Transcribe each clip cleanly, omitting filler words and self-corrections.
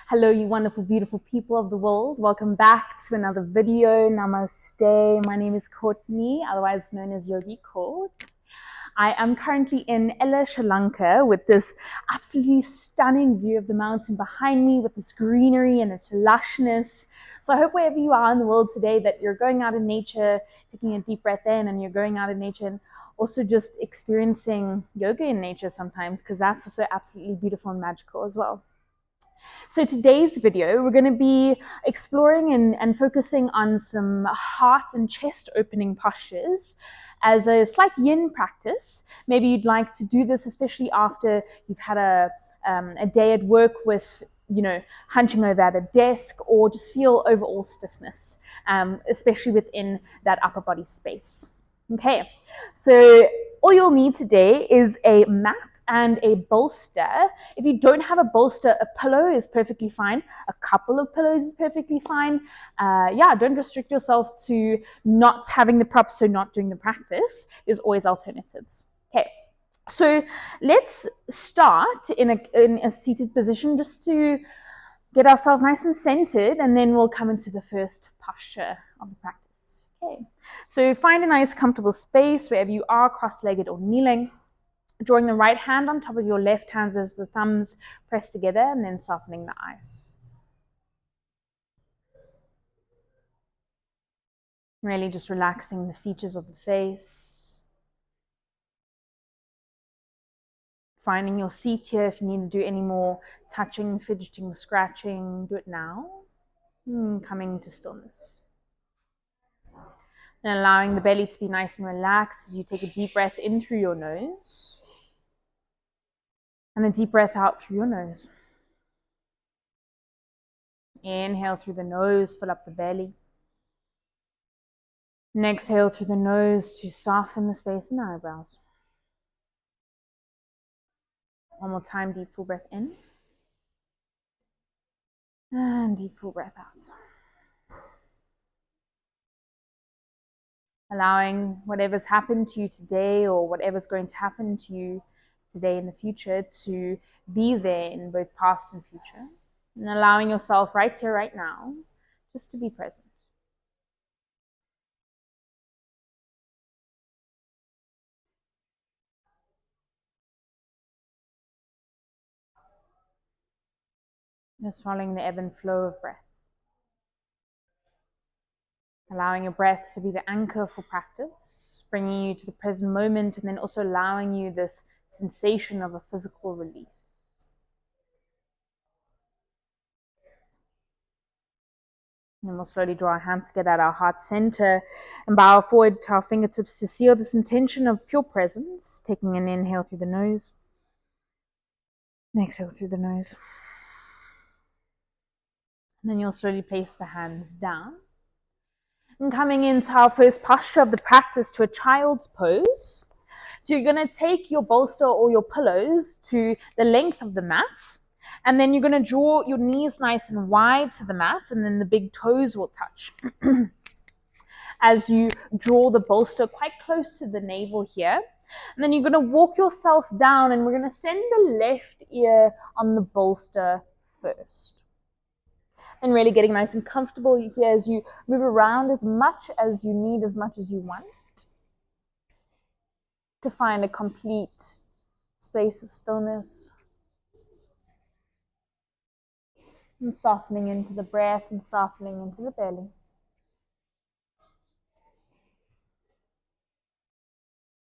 Hello, you wonderful, beautiful people of the world. Welcome back to another video. Namaste. My name is Courtney, otherwise known as Yogi Court. I am currently in Ella, Sri Lanka with this absolutely stunning view of the mountain behind me with this greenery and its lushness. So I hope wherever you are in the world today that you're going out in nature, taking a deep breath in, and you're going out in nature and also just experiencing yoga in nature sometimes, because that's also absolutely beautiful and magical as well. So today's video, we're going to be exploring and focusing on some heart and chest opening postures as a slight yin practice. Maybe you'd like to do this, especially after you've had a day at work with, hunching over at a desk, or just feel overall stiffness, especially within that upper body space. Okay, so all you'll need today is a mat and a bolster. If you don't have a bolster, a pillow is perfectly fine. A couple of pillows is perfectly fine. Don't restrict yourself to not having the props, so not doing the practice. There's always alternatives. Okay, so let's start in a seated position just to get ourselves nice and centered, and then we'll come into the first posture of the practice. Okay, so find a nice comfortable space wherever you are, cross-legged or kneeling. Drawing the right hand on top of your left hand as the thumbs press together, and then softening the eyes. Really just relaxing the features of the face. Finding your seat here. If you need to do any more touching, fidgeting, scratching, do it now. Coming to stillness. And allowing the belly to be nice and relaxed as you take a deep breath in through your nose. And a deep breath out through your nose. Inhale through the nose, fill up the belly. And exhale through the nose to soften the space in the eyebrows. One more time, deep full breath in. And deep full breath out. Allowing whatever's happened to you today or whatever's going to happen to you today in the future to be there in both past and future. And allowing yourself right here, right now, just to be present. Just following the ebb and flow of breath. Allowing your breath to be the anchor for practice, bringing you to the present moment, and then also allowing you this sensation of a physical release. And we'll slowly draw our hands together at our heart center and bow forward to our fingertips to seal this intention of pure presence, taking an inhale through the nose, and exhale through the nose. And then you'll slowly place the hands down. And coming into our first posture of the practice, to a child's pose. So you're going to take your bolster or your pillows to the length of the mat. And then you're going to draw your knees nice and wide to the mat, and then the big toes will touch. As you draw the bolster quite close to the navel here. And then you're going to walk yourself down, and we're going to send the left ear on the bolster first. And really getting nice and comfortable here as you move around as much as you need, as much as you want, to find a complete space of stillness. And softening into the breath and softening into the belly.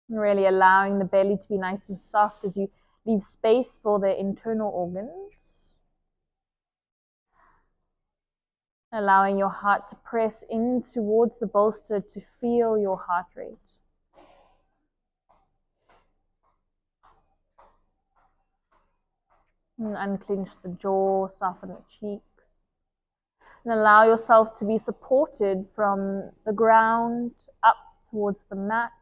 And really allowing the belly to be nice and soft as you leave space for the internal organs. Allowing your heart to press in towards the bolster to feel your heart rate. And unclench the jaw, soften the cheeks. And allow yourself to be supported from the ground up towards the mat,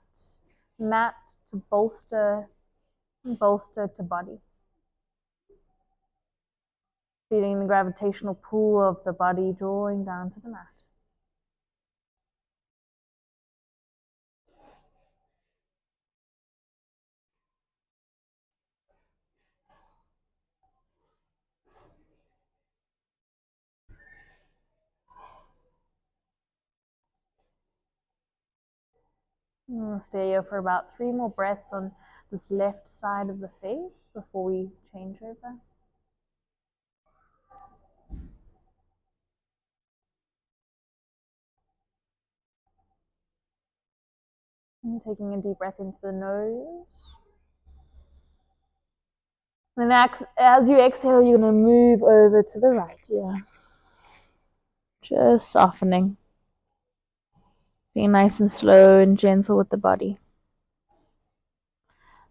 mat to bolster, and bolster to body. Feeling the gravitational pull of the body drawing down to the mat. We'll stay here for about 3 more breaths on this left side of the face before we change over. And taking a deep breath into the nose. Then as you exhale, you're going to move over to the right ear. Just softening. Being nice and slow and gentle with the body.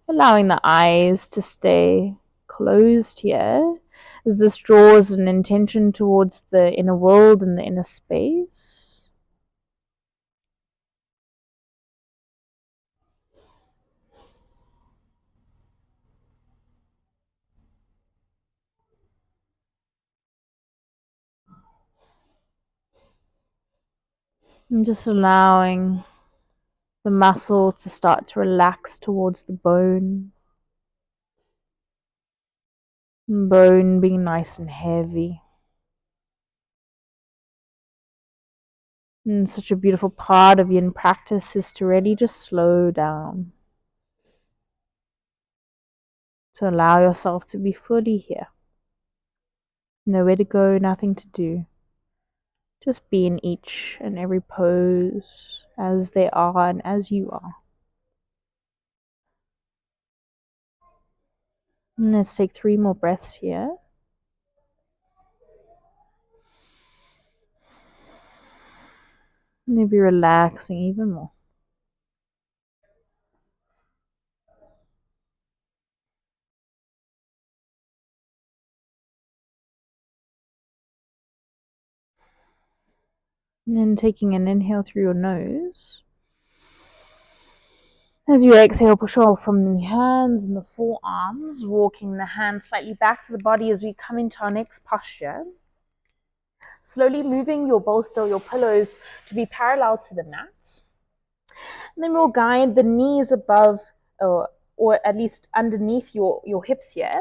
Allowing the eyes to stay closed here, as this draws an intention towards the inner world and the inner space. And just allowing the muscle to start to relax towards the bone. And bone being nice and heavy. And such a beautiful part of yin practice is to really just slow down. To allow yourself to be fully here. Nowhere to go, nothing to do. Just be in each and every pose as they are and as you are. And let's take 3 more breaths here. Maybe relaxing even more. And then taking an inhale through your nose. As you exhale, push off from the hands and the forearms, walking the hands slightly back to the body as we come into our next posture. Slowly moving your bolster or your pillows to be parallel to the mat. And then we'll guide the knees above or at least underneath your hips here.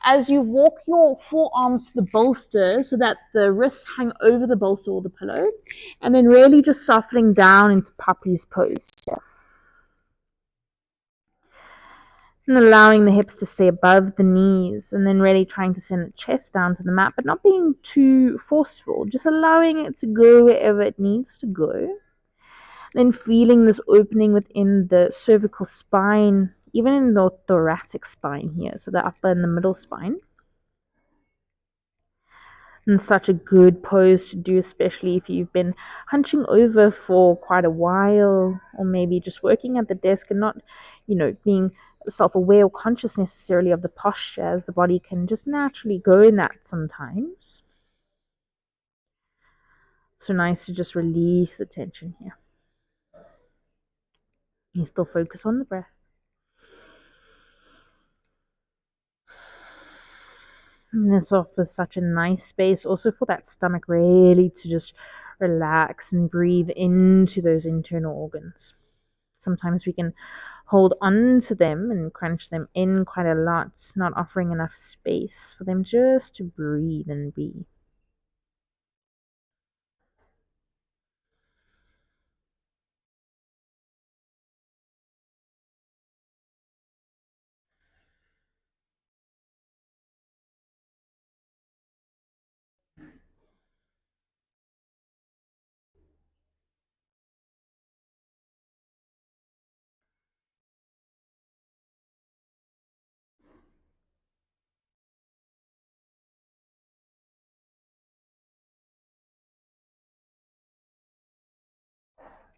As you walk your forearms to the bolster so that the wrists hang over the bolster or the pillow. And then really just softening down into puppy's pose here. And allowing the hips to stay above the knees, and then really trying to send the chest down to the mat, but not being too forceful, just allowing it to go wherever it needs to go. Then feeling this opening within the cervical spine, even in the thoracic spine here, so the upper and the middle spine. And such a good pose to do, especially if you've been hunching over for quite a while, or maybe just working at the desk and not, being self-aware or conscious necessarily of the posture, as the body can just naturally go in that sometimes. So nice to just release the tension here. You still focus on the breath. And this offers such a nice space also for that stomach really to just relax and breathe into those internal organs. Sometimes we can hold on to them and crunch them in quite a lot, not offering enough space for them just to breathe and be.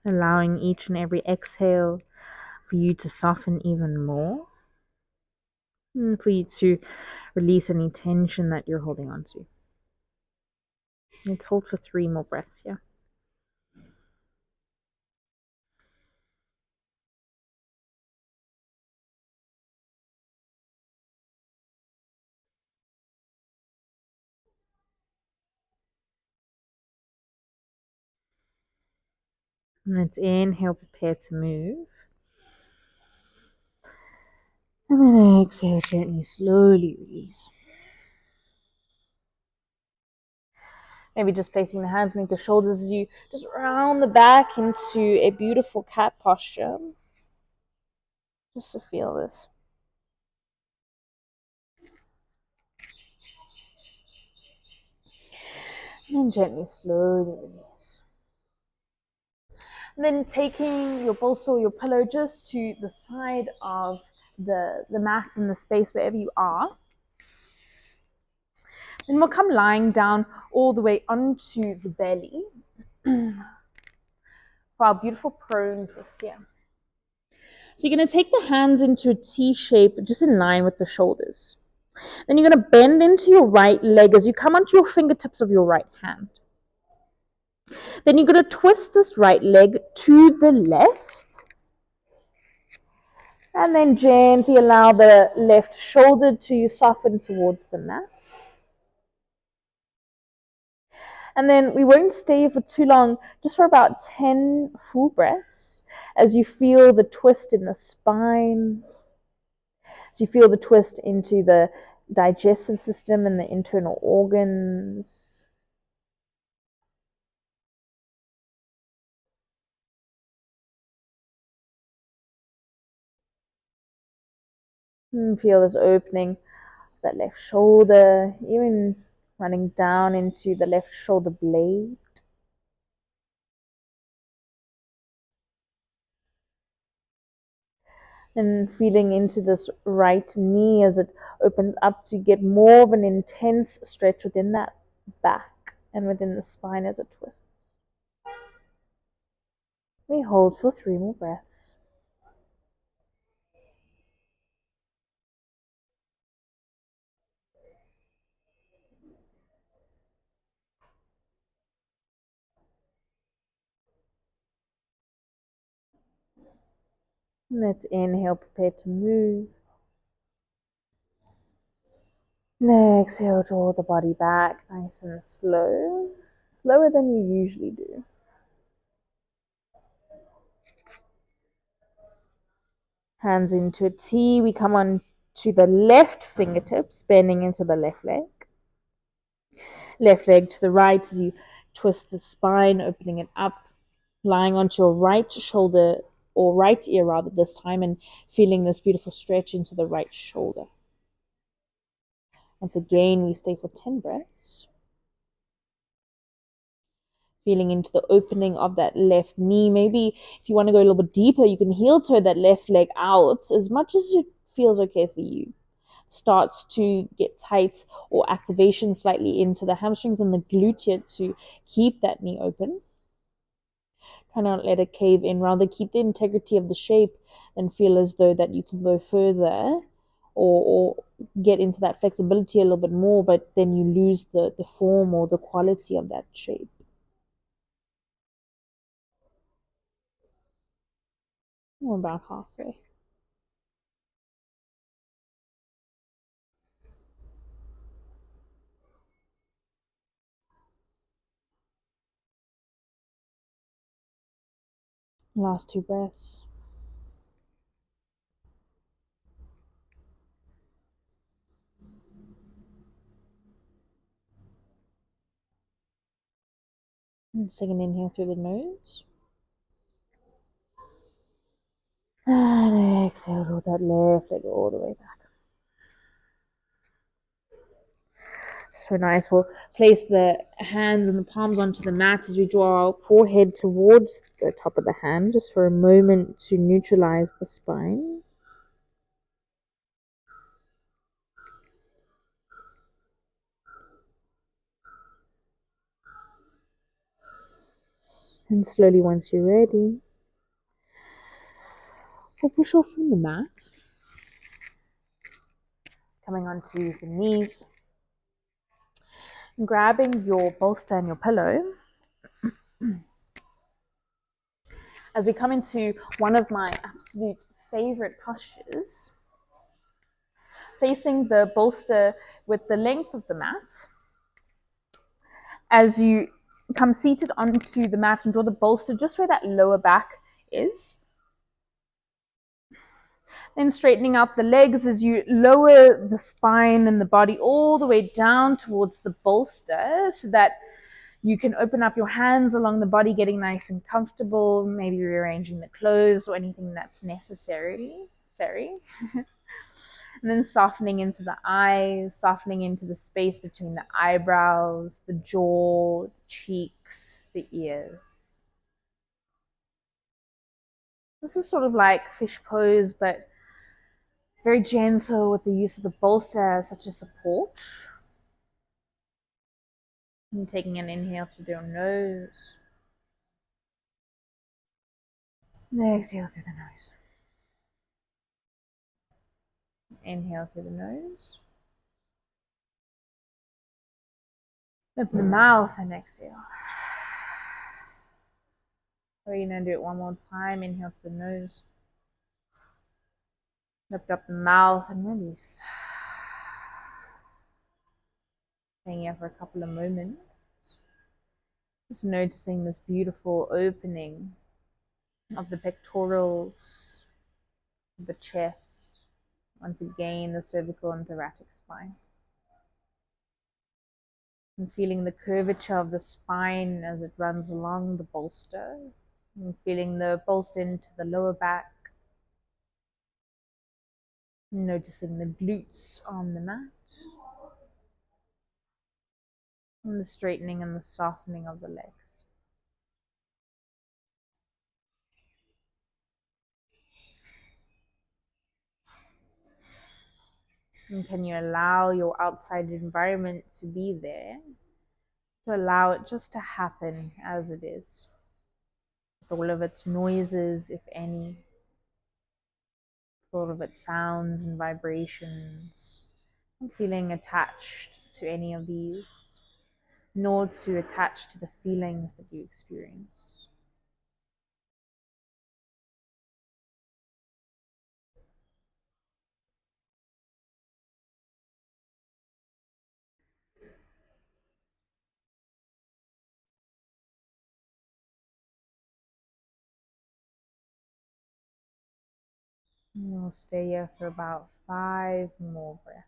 Allowing each and every exhale for you to soften even more, and for you to release any tension that you're holding on to. Let's hold for 3 more breaths here. And let's inhale, prepare to move. And then exhale, gently, slowly release. Maybe just placing the hands beneath the shoulders as you just round the back into a beautiful cat posture. Just to feel this. And then gently, slowly release. And then taking your bolster or your pillow just to the side of the mat and the space wherever you are. Then we'll come lying down all the way onto the belly for our beautiful prone twist here. So you're going to take the hands into a T shape just in line with the shoulders. Then you're going to bend into your right leg as you come onto your fingertips of your right hand. Then you're going to twist this right leg to the left. And then gently allow the left shoulder to soften towards the mat. And then we won't stay for too long, just for about 10 full breaths as you feel the twist in the spine, as you feel the twist into the digestive system and the internal organs. And feel this opening of that left shoulder, even running down into the left shoulder blade. And feeling into this right knee as it opens up to get more of an intense stretch within that back and within the spine as it twists. We hold for 3 more breaths. Let's inhale, prepare to move. And exhale, draw the body back nice and slow. Slower than you usually do. Hands into a T. We come on to the left fingertips, bending into the left leg. Left leg to the right as you twist the spine, opening it up, lying onto your right shoulder, or right ear rather this time, and feeling this beautiful stretch into the right shoulder. Once again, we stay for 10 breaths. Feeling into the opening of that left knee. Maybe if you want to go a little bit deeper, you can heel toe that left leg out as much as it feels okay for you. Starts to get tight or activation slightly into the hamstrings and the glute to keep that knee open. Try not let it cave in, rather keep the integrity of the shape and feel as though that you can go further or get into that flexibility a little bit more, but then you lose the form or the quality of that shape. We're about halfway. Last 2 breaths. And second inhale through the nose. And exhale, roll that left leg all the way back. So nice. We'll place the hands and the palms onto the mat as we draw our forehead towards the top of the hand, just for a moment to neutralize the spine. And slowly, once you're ready, we'll push off from the mat, coming onto the knees, and grabbing your bolster and your pillow. As we come into one of my absolute favorite postures, placing the bolster with the length of the mat. As you come seated onto the mat and draw the bolster just where that lower back is. Then straightening out the legs as you lower the spine and the body all the way down towards the bolster so that You can open up your hands along the body, getting nice and comfortable, maybe rearranging the clothes or anything that's necessary. And then softening into the eyes, softening into the space between the eyebrows, the jaw, the cheeks, the ears. This is sort of like fish pose, but very gentle with the use of the bolster as such a support. And taking an inhale through your nose. And exhale through the nose. Inhale through the nose. Open the mouth and exhale. So you're going to do it one more time. Inhale through the nose. Lift up the mouth and release. Staying here for a couple of moments. Just noticing this beautiful opening of the pectorals, the chest, once again the cervical and thoracic spine. And feeling the curvature of the spine as it runs along the bolster. And feeling the bolster into the lower back. Noticing the glutes on the mat. And the straightening and the softening of the legs. And can you allow your outside environment to be there? To allow it just to happen as it is. With all of its noises, if any. With all of its sounds and vibrations. Not feeling attached to any of these. Nor to attach to the feelings that you experience. And we'll stay here for about 5 more breaths.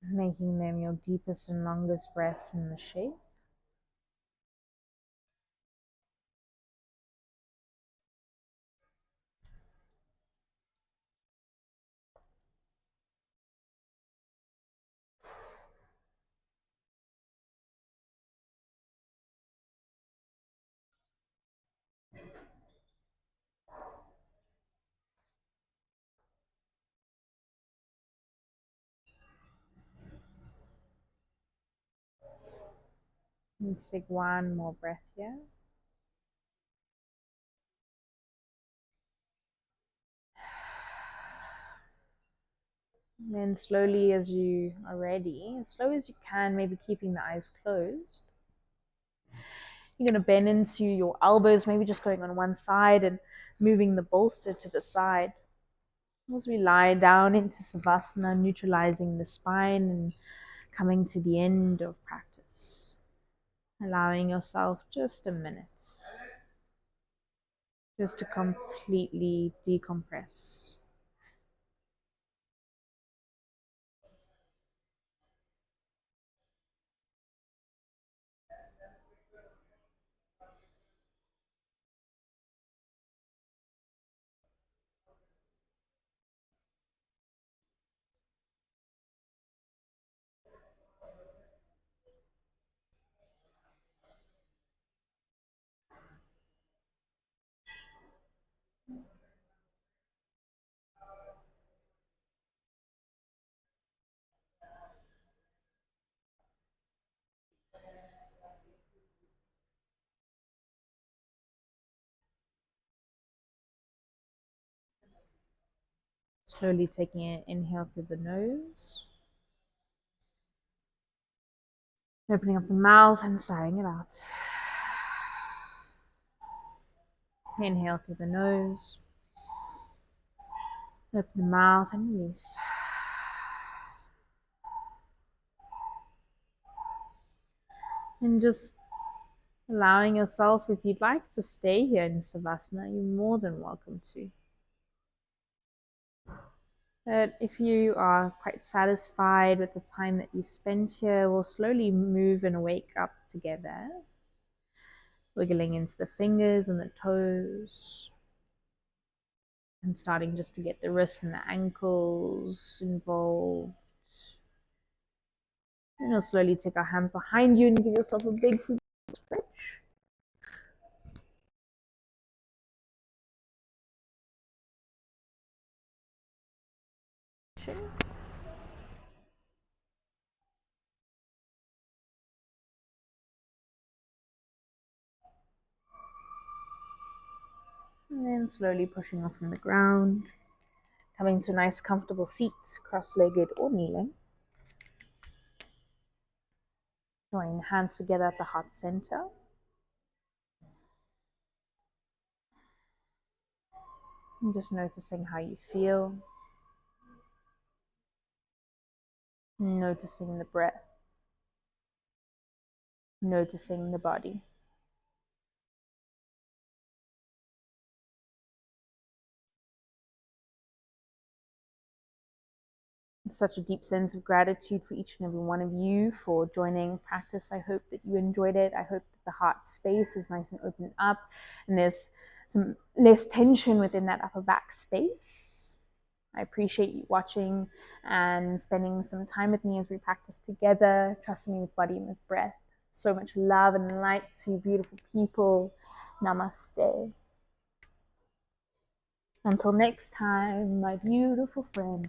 Making them your deepest and longest breaths in the shape. Let's take one more breath here. And then slowly, as you are ready, as slow as you can, maybe keeping the eyes closed. You're going to bend into your elbows, maybe just going on one side and moving the bolster to the side. As we lie down into Savasana, neutralizing the spine and coming to the end of practice. Allowing yourself just a minute. Just to completely decompress. Slowly taking an inhale through the nose. Opening up the mouth and sighing it out. Inhale through the nose. Open the mouth and release. And just allowing yourself, if you'd like to stay here in Savasana, you're more than welcome to. But if you are quite satisfied with the time that you've spent here, we'll slowly move and wake up together, wiggling into the fingers and the toes, and starting just to get the wrists and the ankles involved. And you'll slowly take our hands behind you and give yourself a big stretch. And then slowly pushing off from the ground, coming to a nice comfortable seat, cross-legged or kneeling. Drawing the hands together at the heart center. And just noticing how you feel. Noticing the breath. Noticing the body. Such a deep sense of gratitude for each and every one of you for joining practice. I hope that you enjoyed it. I hope that the heart space is nice and opened up and there's some less tension within that upper back space. I appreciate you watching and spending some time with me as we practice together, trusting me with body and with breath. So much love and light to you beautiful people. Namaste. Until next time, my beautiful friends.